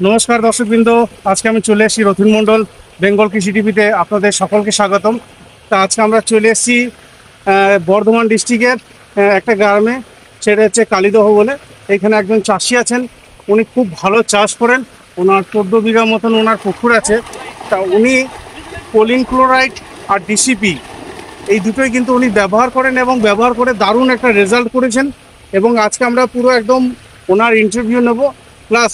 নমস্কার দর্শকবৃন্দ, আজকে আমি চলে এসেছি রথিন মণ্ডল বেঙ্গল কৃষি টিভিতে। আপনাদের সকলকে স্বাগতম। তা আজকে আমরা চলে এসেছি বর্ধমান ডিস্ট্রিক্টের একটা গ্রামে, সেটা হচ্ছে কালীদহ বলে। এখানে একজন চাষি আছেন, উনি খুব ভালো চাষ করেন। ওনার 14 বিঘা মতন ওনার পুকুর আছে। তা উনি কোলিন ক্লোরাইড আর ডিসিপি এই দুটোই কিন্তু উনি ব্যবহার করেন এবং ব্যবহার করে দারুণ একটা রেজাল্ট করেছেন। এবং আজকে আমরা পুরো একদম ওনার ইন্টারভিউ নেব, প্লাস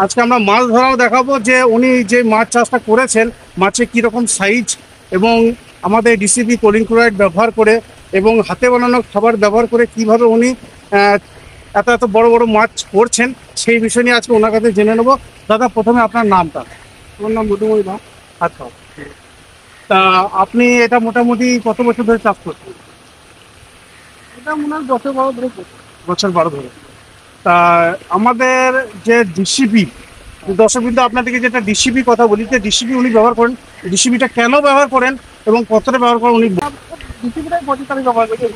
আজকে আমরা মাছ ধরাও দেখাবো যে উনি যে মাছ চাষটা করেছেন, মাছের কীরকম সাইজ এবং আমাদের ডিসিপি কোলিন ক্লোরাইড ব্যবহার করে এবং হাতে বানানো খাবার ব্যবহার করে কিভাবে উনি এত এত বড় বড় মাছ করছেন, সেই বিষয় নিয়ে আজকে ওনার কাছে জেনে নেব। দাদা, প্রথমে আপনার নামটা? আমার নাম মধুময় দা। আচ্ছা, তা আপনি এটা মোটামুটি কত বছর ধরে চাষ করছেন? এটা মনে হয় 10-12 ধরে করছি। বছর 12 ধরে। তা আমাদের যে ডিসিপি, দর্শকবৃন্দ আপনাদেরকে যেটা ডিসিপি কথা বলি, যে ডিসিপি উনি ব্যবহার করেন, ডিসিপিটা কেন ব্যবহার করেন এবং কতটা ব্যবহার করেন উনি? ডিসিপিটাই 25 তারিখ ব্যবহার করছি।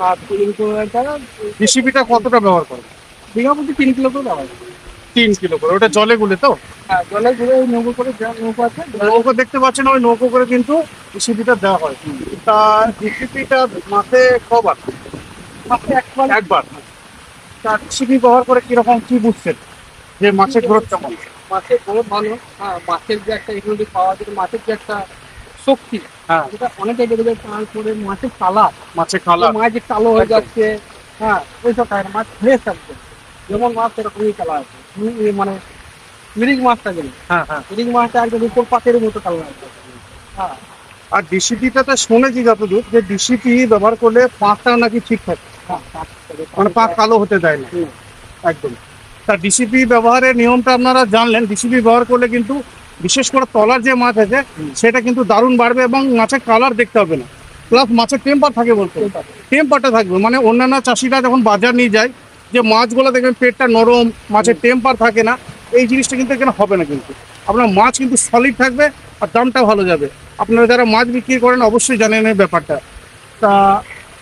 আর কিন্তু এটা ডিসিপিটা কতটা ব্যবহার করেন? বিঘা প্রতি 3 কিলো করে ব্যবহার করি। 3 কিলো করে। ওটা জলে গুলে তো? হ্যাঁ, জলে ঘুরে ওই নৌকো করে যা নৌকো আছে নৌকো দেখতে পাচ্ছেন, ওই নৌকো করে কিন্তু ডিসিপিটা দেওয়া হয়। তা ডিসিপিটা মাসে কবার? মাসে একবার। একবার। তা ডিসিপি ব্যবহার করে কিরকম কি বুঝছেন যে মাছের গ্রোথ কেমন? মাছের গ্রোথ ভালো। হ্যাঁ, মাছের যে একটা ইমিউনিটি পাওয়া যায়, মাছের যে একটা শক্তি, হ্যাঁ, সেটা অনেকটাই বেড়ে যায়। তারপরে মাছের কালার, মাছের কালার মাছ যে কালো হয়ে একদম। যাচ্ছে, হ্যাঁ ওইসব থাকে না। মাছ ফ্রেশ থাকছে, যেমন মাছ সেরকমই কালার আছে। মানে মিরিক মাছটা গেলে, হ্যাঁ হ্যাঁ। মিরিক মাছটা একদম উপর পাতের মতো কালার আছে। হ্যাঁ, আর ডিসিপিটাতে শুনেছি যতদূর, যে ডিসিপি ব্যবহার করলে পাঁকটা নাকি ঠিক থাকে, হ্যাঁ, মানে পাক কালো হতে দেয় না একদম। তা ডিসিপি ব্যবহারের নিয়মটা আপনারা জানলেন। ডিসিপি ব্যবহার করলে কিন্তু বিশেষ করে তলার যে মাছ আছে সেটা কিন্তু দারুণ বাড়বে এবং মাছের কালার দেখতে হবে না, প্লাস মাছের টেম্পার থাকে, বলতে টেম্পারটা থাকবে। মানে অন্যান্য চাষিরা যখন বাজার নিয়ে যায়, যে মাছগুলো দেখবেন পেটটা নরম, মাছের টেম্পার থাকে না, এই জিনিসটা কিন্তু এখানে হবে না। কিন্তু আপনার মাছ কিন্তু সলিড থাকবে আর দামটা ভালো যাবে। আপনারা যারা মাছ বিক্রি করেন অবশ্যই জানেন এই ব্যাপারটা। তা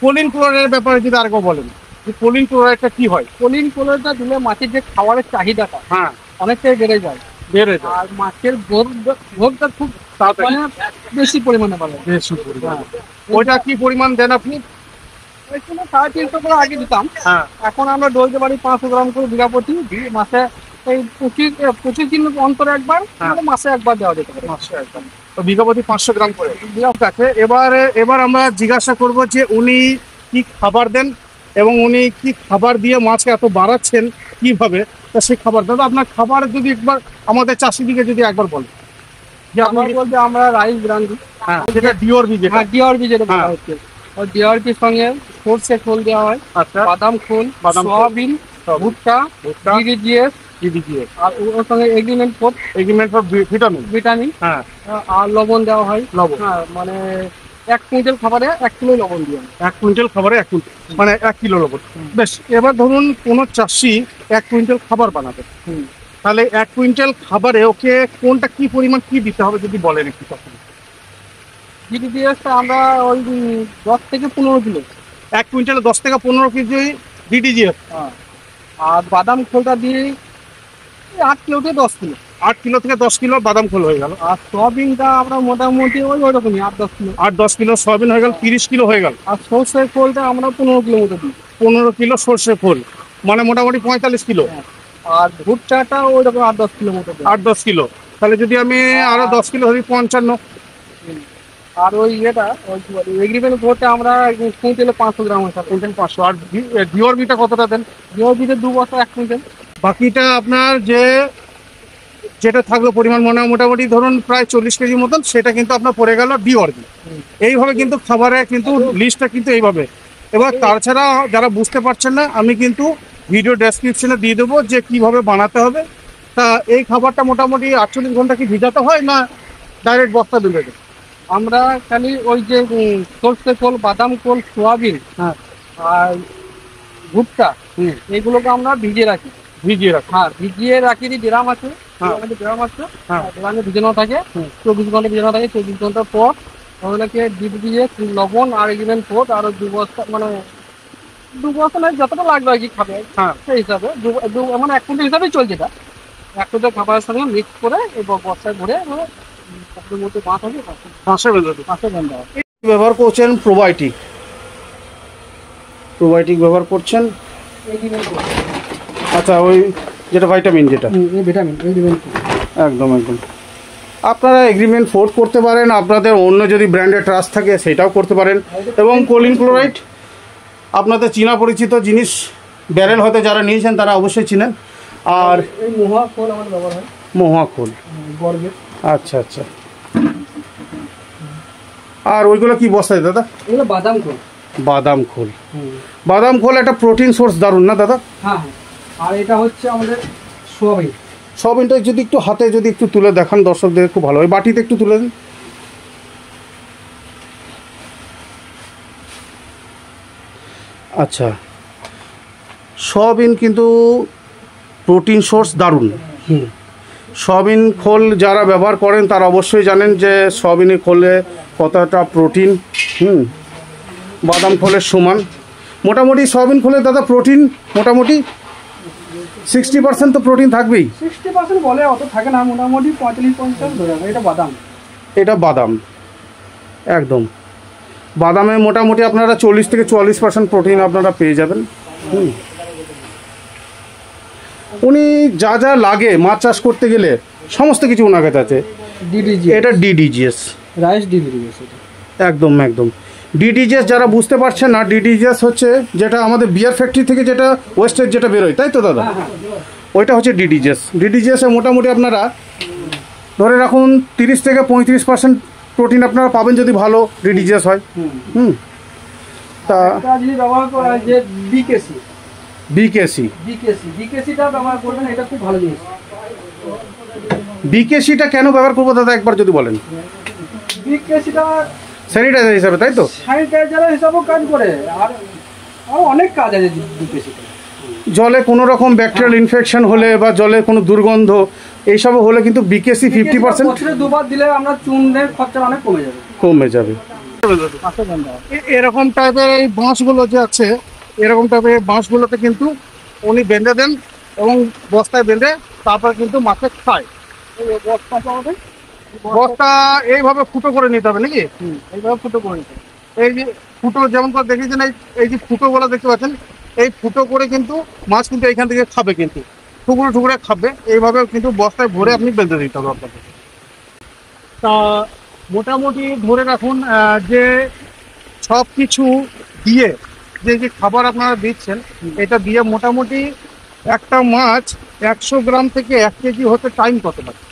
কোলিন ক্লোরাইডের ব্যাপারে যদি আরেকবার বলেন, যে কোলিন ক্লোরাইডটা কি হয়? কোলিন ক্লোরাইডটা দিলে মাছের যে খাবারের চাহিদাটা হ্যাঁ, অনেকটাই বেড়ে যায়। বেড়ে যায় আর মাছের গ্রোথটা খুব তাড়াতাড়ি, মানে বেশি পরিমাণে বাড়ে। বেশি পরিমাণ। ওইটা কি পরিমাণ দেন আপনি? ওইখানে 350 করে আগে দিতাম, হ্যাঁ, এখন আমরা ডলতে পারি 500 গ্রাম করে বিঘা প্রতি। মাসে এই 25 দিন অন্তরে একবার, হ্যাঁ। মাসে একবার দেওয়া যেতে পারে। মাসে একদম। তো বিঘা প্রতি 500 গ্রাম করে। ঠিক আছে, এবার আমরা জিজ্ঞাসা করব যে উনি কি খাবার দেন এবং উনি কি খাবার দিয়ে মাছকে এত বাড়াচ্ছেন কিভাবে। তা সেই খাবার, দাদা আপনার খাবার যদি একবার আমাদের চাষিদিকে যদি একবার বলেন, যে আপনি আমার বলতে আমরা রাইস ব্রান্ড দিই। হ্যাঁ, যেটা ডিওরবি, যেটা হ্যাঁ, ডিআরপি যেটা বলা হ্যাঁ। হচ্ছে, ওই ডিআরপির সঙ্গে সর্ষে খোল দেওয়া হয়, আচ্ছা, বাদাম খোল, বাদাম খোল, সয়াবিন, ভুট্টা, ভুট্টা, ডিডিজিএস, ডিডিজিএ, আর ওর সঙ্গে agreement fourth agreement for vitamin. Vitamin, হ্যাঁ, আর লবণ দেওয়া হয়। লবণ। হ্যাঁ, মানে 1 কুইন্টাল খাবারে 1 কিলো লবণ দিয়ে। 1 কুইন্টাল খাবারে 1 কুইন্টাল, মানে 1 কিলো লবণ। বেশ, এবার ধরুন কোনো চাষি 1 কুইন্টাল খাবার বানাবে, তাহলে 1 কুইন্টাল খাবারে ওকে কোনটা কি পরিমাণ কি দিতে হবে যদি বলেন একটু তখন। ডিডিজিএসটা আমরা ওই 10 থেকে 15 কিলো। 1 কুইন্টালে 10 থেকে 15 কেজি ডিডিজিএফ। হ্যাঁ, আর বাদাম খোলটা দিয়ে 8 কিলো থেকে 10 কিলো। 8 কিলো থেকে 10 কিলো বাদাম খোল হয়ে গেল। আর সয়াবিনটা আমরা মোটামুটি ওইরকমই 8-10 কিলো। 8-10 কিলো সয়াবিন হয়ে গেল, 30 কিলো হয়ে গেল। আর সর্ষের খোলটা আমরা 15 কিলো মতো দিই। 15 কিলো সর্ষে খোল, মানে মোটামুটি 45 কিলো। হ্যাঁ, আর ভুট্টাটা ওইরকম 8-10 কিলো মতো দিই। 8-10 কিলো, তাহলে যদি আমি আরো 10 কিলো ধরি 55। আর ওই ইয়েটা ওই কি বলে এগ্রিমেন্ট ভোটটা আমরা কুইন্টালে 500 গ্রাম হিসাবে। কুইন্টাল 500। আর ডিওরবিটা কতটা দেন? ডিওপিতে 2 বস্তা 1 কুইন্টাল। বাকিটা আপনার যেটা থাকলো পরিমাণ, মানে মোটামুটি ধরুন প্রায় 40 কেজি মতন, সেটা কিন্তু আপনার পড়ে গেল ডিওরবি। এইভাবে কিন্তু খাবারে কিন্তু লিস্টটা কিন্তু এইভাবে। এবার তাছাড়া যারা বুঝতে পারছেন না, আমি কিন্তু ভিডিও ডেসক্রিপশনে দিয়ে দেবো যে কিভাবে বানাতে হবে। তা এই খাবারটা মোটামুটি 48 ঘন্টা কি ভিজাতে হয় না ডাইরেক্ট বস্তা ডুবে দেবে? আমরা খালি ওই যে সর্ষে খোল, বাদাম খোল, সোয়াবিন, হ্যাঁ, আর ভুট্টা, হুম, এগুলোকে আমরা ভিজিয়ে রাখি। ভিজিয়ে রাখো। হ্যাঁ, ভিজিয়ে রাখি ড্রাম আছে, হ্যাঁ, ড্রাম আছে, হ্যাঁ, ড্রামে ভিজানো থাকে। হুম। 24 ঘন্টা ভিজানো থাকে। 24 ঘন্টা পর ওগুলোকে দিয়ে লবণ আর এগ্রিমেন্ট ফোর্থ আর 2 বস্তা, মানে 2 বস্তা নয়, যতটা লাগবে আর কি খাবে হ্যাঁ, সেই হিসাবে মানে 1 কুইন্টাল হিসাবেই চলছে এটা। একটু খাবারের সঙ্গে মিক্স করে এই বস্তায় ভরে পুকুরের মধ্যে মাছ হবে, মাসে বেঁধে দেবে। মাছে বান্ধা হবে। ব্যবহার করছেন প্রোবায়োটিক, প্রোবায়োটিক ব্যবহার করছেন। আচ্ছা, ওই যেটা ভাইটামিন, যেটা এই ভিটামিন এগ্রিমেন্ট একদম একদম। আপনারা এগ্রিমেন্ট ফোর্স করতে পারেন, আপনাদের অন্য যদি ব্র্যান্ডের ট্রাস্ট থাকে সেটাও করতে পারেন। এবং কোলিন ক্লোরাইড আপনাদের চীনা পরিচিত জিনিস, ব্যারেল হয়তো যারা নিয়েছেন তারা অবশ্যই চিনেন। আর এই মহুয়া খোল আমার ব্যবহার হয়, মহুয়া খোল। গর্গের। আচ্ছা আচ্ছা। আর ওইগুলো কি বস্তায় দাদা? এগুলো বাদাম খোল। বাদাম খোল। বাদাম খোল একটা প্রোটিন সোর্স, দারুণ না দাদা? হ্যাঁ হ্যাঁ। আর এটা হচ্ছে আমাদের সোয়াবিন। সোয়াবিনটা যদি একটু হাতে যদি একটু তুলে দেখান দর্শকদের খুব ভালো হয়। বাটিতে একটু তুলে দিন। আচ্ছা, সোয়াবিন কিন্তু প্রোটিন সোর্স দারুণ। সয়াবিন খোল যারা ব্যবহার করেন তারা অবশ্যই জানেন যে সয়াবিনের খোলে কতটা প্রোটিন। বাদাম খোলের সমান। মোটামুটি সয়াবিন খোলে দাদা প্রোটিন মোটামুটি 60% তো প্রোটিন থাকবেই। 60% বলে অত থাকে না, মোটামুটি 45-50 ধরে যাবে। এটা বাদাম, এটা বাদাম একদম। বাদামে মোটামুটি আপনারা 40 থেকে 44% প্রোটিন আপনারা পেয়ে যাবেন। উনি যা যা লাগে মাছ চাষ করতে গেলে সমস্ত কিছু ওনার কাছে আছে। ডিডিজি, এটা ডিডিজিএস, রাইস ডিডিজিএস। একদম একদম। ডিডিজিএস যারা বুঝতে পারছেন না, ডিডিজিএস হচ্ছে যেটা আমাদের বিয়ার ফ্যাক্টরি থেকে যেটা ওয়েস্টেজ যেটা বেরোয়, তাই তো দাদা? ওইটা হচ্ছে ডিডিজিএস। ডিডিজিএসে মোটামুটি আপনারা ধরে রাখুন 30 থেকে 35% প্রোটিন আপনারা পাবেন যদি ভালো ডিডিজিএস হয়। তা যদি ব্যবহার করা হয় যে বিকেসি, বিকেসি, বিকেসিটা ব্যবহার করবেন, এটা খুব ভালো জিনিস। বিকেসিটা কেন ব্যবহার করবো দাদা একবার যদি বলেন? বিকেসিটা স্যানিটাইজার হিসাবে, তাই তো? স্যানিটাইজার হিসাবেও কাজ করে, আর অনেক কাজ আছে বিকেসিটা। জলে কোনো রকম ব্যাকটেরিয়াল ইনফেকশন হলে বা জলে কোনো দুর্গন্ধ এইসব হলে কিন্তু বিকেসি 50% বছরে দুবার দিলে আমরা চুনের খরচা অনেক কমে যাবে। এরকম টাইপের এই বাঁশগুলো যে আছে, এরকম টাইপের বাঁশগুলোতে কিন্তু উনি বেঁধে দেন এবং বস্তায় বেঁধে তারপর কিন্তু মাছে খায়। বস্তা এইভাবে ফুটো করে নিতে হবে নাকি? এইভাবে ফুটো করে নিতে হবে। এই যে ফুটো যেমন করে দেখেছেন, এই যে ফুটোগুলো দেখতে পাচ্ছেন, এই ফুটো করে কিন্তু মাছ কিন্তু এইখান থেকে খাবে, কিন্তু টুকরো টুকরো খাবে। এইভাবে কিন্তু বস্তায় ভরে আপনি বেঁধে দিতে হবে আপনাকে। তা মোটামুটি ধরে রাখুন যে সব কিছু দিয়ে যে খাবার আপনারা দিচ্ছেন, এটা দিয়ে মোটামুটি একটা মাছ 100 গ্রাম থেকে 1 কেজি হতে টাইম কত লাগে?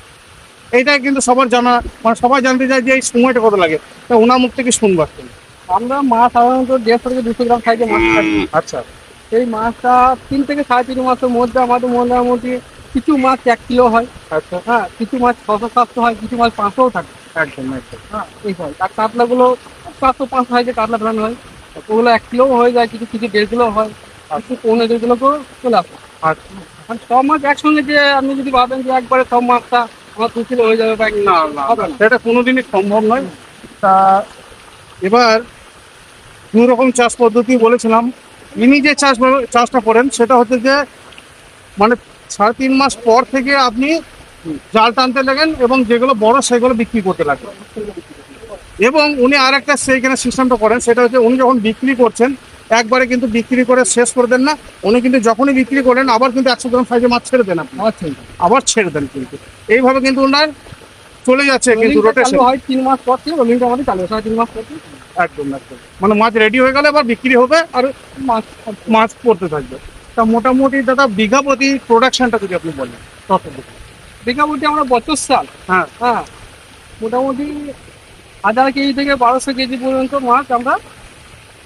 এইটাই কিন্তু সবার জানা, মানে সবাই জানতে চায় যে এই সময়টা কত লাগে। তা ওনার মুখ থেকে শুনবার। আমরা মাছ সাধারণত 150 থেকে 200 গ্রাম সাইজে মাছ খাই। আচ্ছা, এই মাছটা 3 থেকে 3.5 মাসের মধ্যে আমাদের মোটামুটি কিছু মাছ 1 কিলো হয়। আচ্ছা, হ্যাঁ, কিছু মাছ 600-700 হয়, কিছু মাছ 500 থাকে। একদম একদম। হ্যাঁ, এই হয়। আর কাতলাগুলো 400-500 সাইজে কাতলা ফেলানো হয়, ওগুলো 1 কিলো হয়ে যায়, কিছু কিছু 1.5 কিলো হয়, আর কিছু 1.5 কিলো করে চলে আসে। আচ্ছা, আর সব মাছ একসঙ্গে যে আপনি যদি ভাবেন যে একবারে সব মাছটা আমার 2 কিলো হয়ে যাবে, না না, সেটা কোনোদিনই সম্ভব নয়। তা এবার দু রকম চাষ পদ্ধতি বলেছিলাম। ইনি যে চাষটা করেন সেটা হচ্ছে যে মানে 3.5 মাস পর থেকে আপনি জাল টানতে লাগেন এবং যেগুলো বড় সেগুলো বিক্রি করতে লাগেন। এবং উনি আর একটা সেইখানে সিস্টেমটা করেন, সেটা হচ্ছে উনি যখন বিক্রি করছেন একবারে কিন্তু বিক্রি করে শেষ করে দেন না। উনি কিন্তু যখনই বিক্রি করেন আবার কিন্তু 100 গ্রাম সাইজে মাছ ছেড়ে দেন, আপনি আবার ছেড়ে দেন। কিন্তু এইভাবে কিন্তু ওনার চলে যাচ্ছে কিন্তু রোটেশন হয় 3 মাস পর থেকে রোলিংটা আমাদের চালু হয়, 3.5 মাস পর থেকে। একদম একদম। মানে মাছ রেডি হয়ে গেলে আবার বিক্রি হবে আর মাছ পড়তে থাকবে। তা মোটামুটি দাদা বিঘা প্রতি প্রোডাকশনটা যদি আপনি বলেন তত বিঘা প্রতি আমরা বছর সাল হ্যাঁ মোটামুটি 1000 কেজি থেকে 1200 কেজি পর্যন্ত মাছ আমরা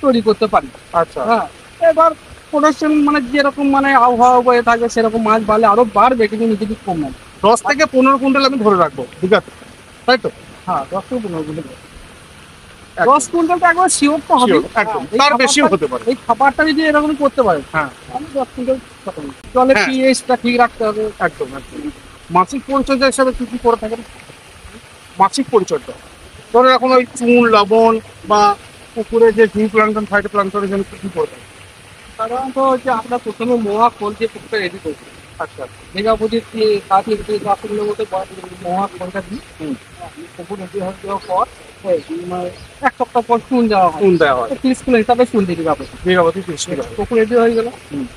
তৈরি করতে পারি। আচ্ছা, হ্যাঁ, এবার প্রোডাকশন মানে যেরকম মানে আবহাওয়া বয়ে থাকে সেরকম মাছ বাড়লে আরো বাড়বে, কিন্তু নিচে দিক কম হবে। 10 থেকে 15 কুইন্টাল আমি ধরে রাখবো, ঠিক আছে? তাই তো? হ্যাঁ, 10 থেকে 15 কুইন্টাল। 10 কুইন্টাল তো একবার শিওর তো হবে, একদম, তার বেশিও হতে পারে। এই খাবারটা যদি এরকম করতে পারে, হ্যাঁ, আমি 10 কুইন্টাল জলে পিএইচটা ঠিক রাখতে হবে। একদম একদম। মাসিক পরিচর্যা হিসাবে কি কি করে থাকেন? মাসিক পরিচর্যা ধরে রাখুন ওই চুন লবণ বা পুকুরে যে ঝিম প্লান্টন ফাইটো প্লান্টনের জন্য কি করে থাকেন? সাধারণত হচ্ছে আমরা প্রথমে মোয়া খোল দিয়ে পুকুরটা রেডি করছি। আচ্ছা বিঘা প্রতি 7 কিলোর মতো মহা খোলটা দিই। পুকুর রেডি হয়ে যাওয়ার পর মানে 1 সপ্তাহ পর চুন দেওয়া হয়। চুন দেওয়া হয় 30 কিলো হিসাবে চুন দিই বিঘা প্রতি। বিঘা প্রতি 30 কিলো। পুকুর রেডি হয়ে গেল,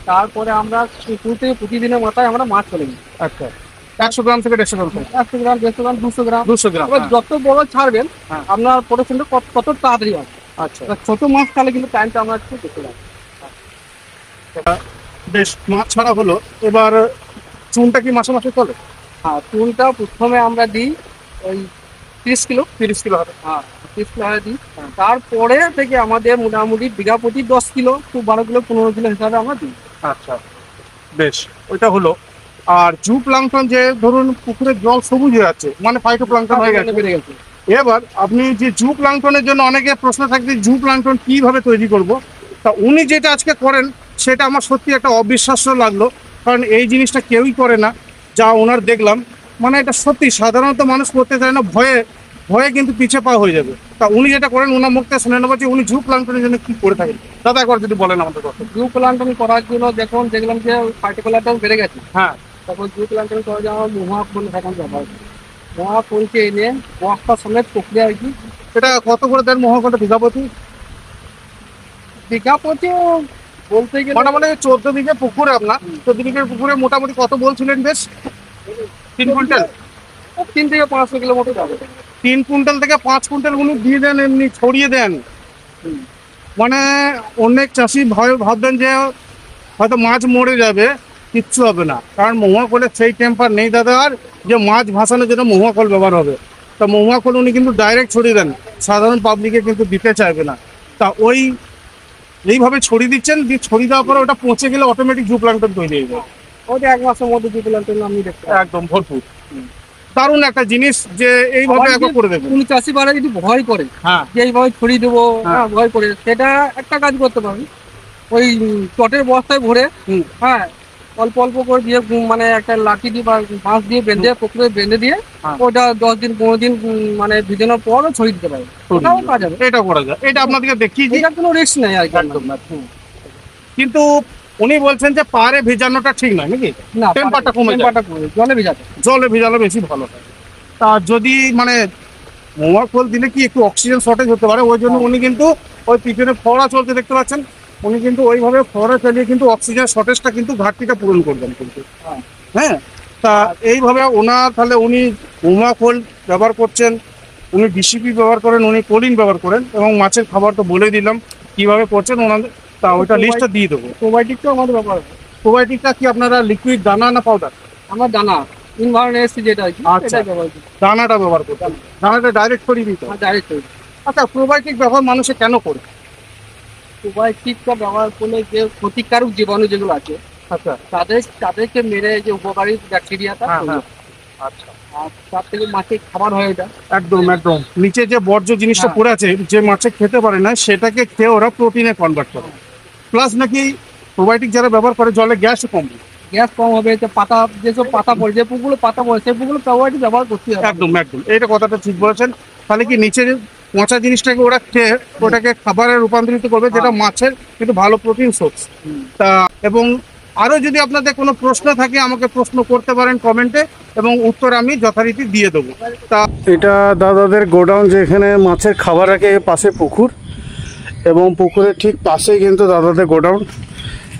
তারপরে আমরা পুকুর থেকে প্রতিদিনের মাথায় আমরা মাছ ফেলে দিই। আচ্ছা 100 গ্রাম থেকে 150 গ্রাম 100 গ্রাম, 150 গ্রাম, 200 গ্রাম। 200 গ্রাম। এবার যত বড় ছাড়বেন হ্যাঁ। আপনার প্রোডাকশনটা কত তাড়াতাড়ি হবে। আচ্ছা এবার ছোট মাছ তাহলে কিন্তু টাইমটা আমরা একটু বেশি লাগে। বেশ, মাছ ছাড়া হলো, এবার চুনটা কি মাসে মাসে চলে? হ্যাঁ, চুনটা প্রথমে আমরা দিই ওই 30 কিলো। 30 কিলো হবে। হ্যাঁ, 30 কিলো হারে দিই। তারপরে থেকে আমাদের মোটামুটি বিঘা প্রতি 10 কিলো, খুব 12 কিলো, 15 কিলো হিসাবে আমরা দিই। আচ্ছা বেশ, ওইটা হলো। আর জু প্লাঙ্কটন, যে ধরুন পুকুরের জল সবুজ হয়ে যাচ্ছে, মানে ফাইটো প্লাঙ্কটন হয়ে গেছে। বেড়ে গেছে। এবার আপনি যে জু প্লাঙ্কটনের জন্য অনেকে প্রশ্ন থাকবে, জু প্লাঙ্কটন কিভাবে তৈরি করব। তা উনি যেটা আজকে করেন সেটা আমার সত্যি একটা অবিশ্বাস্য লাগলো, কারণ এই জিনিসটা কেউই করে না যা ওনার দেখলাম। মানে এটা সত্যি সাধারণত মানুষ করতে চায় না, ভয়ে ভয়ে কিন্তু পিছিয়ে পা হয়ে যাবে। তা উনি যেটা করেন, ওনার মুখ থেকে শুনে নেবো যে উনি জু প্লাঙ্কটনের জন্য কি করে থাকেন। দাদা একবার যদি বলেন আমাদের কথা। জু প্লান্টন করার জন্য যখন দেখলাম যে পার্টিকুলারটাও বেড়ে গেছে, হ্যাঁ তখন জু প্লান্টন করার জন্য আমরা মহা ফুল এখন ব্যবহার করি। মহা ফুলকে এনে বস্তা সমেত প্রক্রিয়া আর কি। এটা কত করে দেন মহাকণ্ঠ বিঘাপতি? বিঘা প্রতি বলতে গেলে মোটামুটি 14 বিঘে পুকুরে, আপনার 14 বিঘের পুকুরে মোটামুটি কত বলছিলেন? বেশ 3 কুইন্টাল। 3 থেকে 500 কিলো মতো যাবে। 3 কুইন্টাল থেকে 5 কুইন্টাল উনি দিয়ে দেন, এমনি ছড়িয়ে দেন। মানে অনেক চাষি ভয় ভাববেন যে হয়তো মাছ মরে যাবে, কিচ্ছু হবে না, কারণ মহুয়াকলের সেই টেম্পার নেই দাদা, আর যে মাছ ভাসানোর জন্য মহুয়াকল ব্যবহার হবে। তা মহুয়াকল উনি কিন্তু ডাইরেক্ট ছড়িয়ে দেন, সাধারণ পাবলিকে কিন্তু দিতে চাইবে না। তা এইভাবে ছড়িয়ে দিচ্ছেন, দিয়ে ছড়িয়ে দেওয়ার পরে ওটা পচে গেলে অটোমেটিক জু প্লাঙ্কটন তৈরি হয়ে যায়। ওটা 1 মাসের মধ্যে জু প্লান্টন আমি দেখতে পাই। একদম ভরপুর। দারুণ একটা জিনিস যে এইভাবে একবার করে দেবেন। কোন চাষি বাড়া যদি ভয় করে হ্যাঁ যে এইভাবে ছড়িয়ে দেবো, হ্যাঁ। ভয় করে, সেটা একটা কাজ করতে পারবি। ওই চটের বস্তায় ভরে, হ্যাঁ, অল্প অল্প করে দিয়ে মানে একটা লাঠি দিয়ে বা বাঁশ দিয়ে বেঁধে, পুকুরে বেঁধে দিয়ে হ্যাঁ। ওটা 10 দিন 15 দিন মানে ভিজানোর পর ছড়িয়ে দিতে পারবে। ওটাও কাজ হবে। এটা করা যায়, এটা আপনাদেরকে দেখিয়েছি। এটা কোনো রিস্ক নেই আর কি। একদম না। কিন্তু উনি বলছেন যে পারে ভেজানোটা ঠিক নয় নাকি? না, টেম্পারটা কমে যায়। টেম্পারটা কমে যায়, জলে ভিজাতে। জলে ভেজানো বেশি ভালো হয়। তা যদি মানে মহুয়াকল দিলে কি একটু অক্সিজেন শর্টেজ হতে পারে, ওই জন্য উনি কিন্তু ওই পিছনে ফোয়ারা চলতে দেখতে পাচ্ছেন, উনি কিন্তু ওইভাবে ফোয়ারা চালিয়ে কিন্তু অক্সিজেন শর্টেজটা কিন্তু ঘাটতিটা পূরণ করবেন কিন্তু। হ্যাঁ, তা এইভাবে ওনার তাহলে উনি মহুয়াকল ব্যবহার করছেন, উনি ডিসিপি ব্যবহার করেন, উনি কোলিন ব্যবহার করেন, এবং মাছের খাবার তো বলে দিলাম কিভাবে করছেন ওনাদের। তা ওইটা লিস্টটা দিয়ে দেবো। প্রোবায়োটিকটাও আমাদের ব্যবহার হয়। প্রোবায়োটিকটা কি আপনারা লিকুইড দানা না পাউডার? আমরা দানা ইনভার্নেস যেটা আর কি, আচ্ছা। সেটাই ব্যবহার করি। দানাটা ব্যবহার করতেন, দানাটা ডাইরেক্ট ছড়িয়ে দিতে হয়। ডাইরেক্ট করি। আচ্ছা, প্রোবায়োটিক ব্যবহার মানুষে কেন করে? প্রোবায়োটিকটা ব্যবহার করলে যে ক্ষতিকারক জীবাণু যেগুলো আছে আচ্ছা তাদেরকে মেরে যে উপকারী ব্যাকটেরিয়াটা, হ্যাঁ হ্যাঁ আচ্ছা, আর তার থেকে মাছের খাবার হয় এটা। একদম একদম। নিচে যে বর্জ্য জিনিসটা হ্যাঁ। পড়ে আছে, যে মাছে খেতে পারে না, সেটাকে খেয়ে ওরা প্রোটিনে কনভার্ট করে। প্লাস নাকি প্রোবায়োটিক যারা ব্যবহার করে জলে গ্যাসও কম। গ্যাস কম হবে, যে পাতা, যেসব পাতা পড়ে, যে পুকুরগুলো পাতা পড়ে, সেই পুকুরগুলো প্রোবায়োটিক ব্যবহার করতে হবে। একদম একদম, এইটা কথাটা ঠিক বলেছেন। তাহলে কি নিচে যে পচা জিনিসটাকে ওরা খেয়ে ওটাকে খাবারে রূপান্তরিত করবে, যেটা মাছের কিন্তু ভালো প্রোটিন সোর্স। তা এবং আরও যদি আপনাদের কোনো প্রশ্ন থাকে আমাকে প্রশ্ন করতে পারেন কমেন্টে, এবং উত্তর আমি যথারীতি দিয়ে দেবো। তা এটা দাদাদের গোডাউন, যেখানে মাছের খাবার রাখে, পাশে পুকুর, এবং পুকুরের ঠিক পাশেই কিন্তু দাদাদের গোডাউন।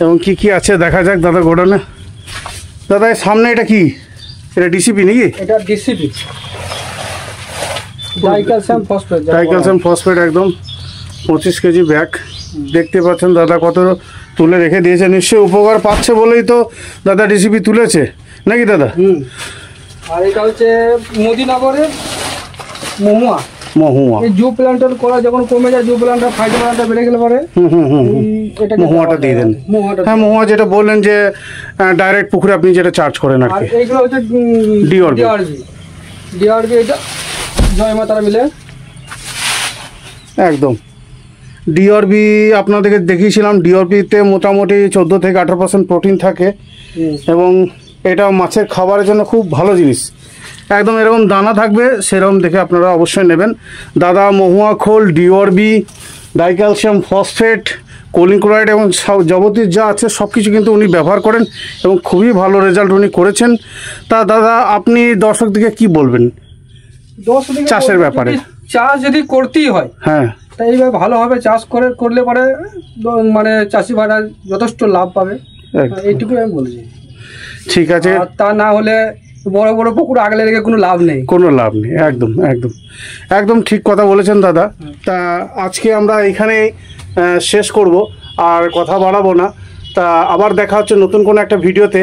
এবং কি কি আছে দেখা যাক দাদা গোডাউনে। দাদা এর সামনে এটা কি? এটা ডিসিপি নাকি? এটা ডিসিপি, ডাইক্যালসিয়াম ফসফেট। ডাইক্যালসিয়াম ফসফেট, একদম 25 কেজি ব্যাগ। দেখতে পাচ্ছেন দাদা কত তুলে রেখে দিয়েছে, নিশ্চয়ই উপকার পাচ্ছে বলেই তো দাদা ডিসিপি তুলেছে নাকি দাদা? আর এটা হচ্ছে মোদিনগরের মহুয়া। মহুয়া, এই জু প্লান্টন করা যখন কমে যায়, জু প্লান্টন ফাইটো প্লান্টটা বেড়ে গেলে পরে এটা মহুয়াটা দিয়ে দেন। হ্যাঁ, মহুয়া যেটা বললেন যে ডাইরেক্ট পুকুরে আপনি যেটা চার্জ করেন আর আর কি। এইগুলো হচ্ছে ডিআরবি। ডিআরবি এটা জয় মাতারা মিলে একদম ডিআরবি আপনাদেরকে দেখিয়েছিলাম। ডিআরবিতে মোটামুটি 14 থেকে 18% প্রোটিন থাকে, এবং এটা মাছের খাবারের জন্য খুব ভালো জিনিস। একদম এরকম দানা থাকবে, সেরকম দেখে আপনারা অবশ্যই নেবেন। দাদা মহুয়া খোল, ডিআরবি, ডাইক্যালসিয়াম ফসফেট, কলিং ক্লোরাইড এবং যাবতীয় যা আছে সব কিছু কিন্তু উনি ব্যবহার করেন এবং খুবই ভালো রেজাল্ট উনি করেছেন। তা দাদা আপনি দর্শকদিকে কি বলবেন চাষের ব্যাপারে? চাষ যদি করতেই হয়, হ্যাঁ, তা এইভাবে ভালোভাবে চাষ করলে পরে মানে চাষি ভাইরা যথেষ্ট লাভ পাবে, এইটুকু আমি বলছি। ঠিক আছে। আর তা না হলে বড় বড় পুকুর আগলে রেখে কোনো লাভ নেই, কোনো লাভ নেই। একদম একদম একদম ঠিক কথা বলেছেন দাদা। তা আজকে আমরা এখানে শেষ করব, আর কথা বাড়াবো না। তা আবার দেখা হচ্ছে নতুন কোনো একটা ভিডিওতে।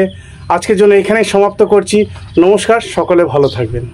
আজকের জন্য এখানেই সমাপ্ত করছি। নমস্কার, সকলে ভালো থাকবেন।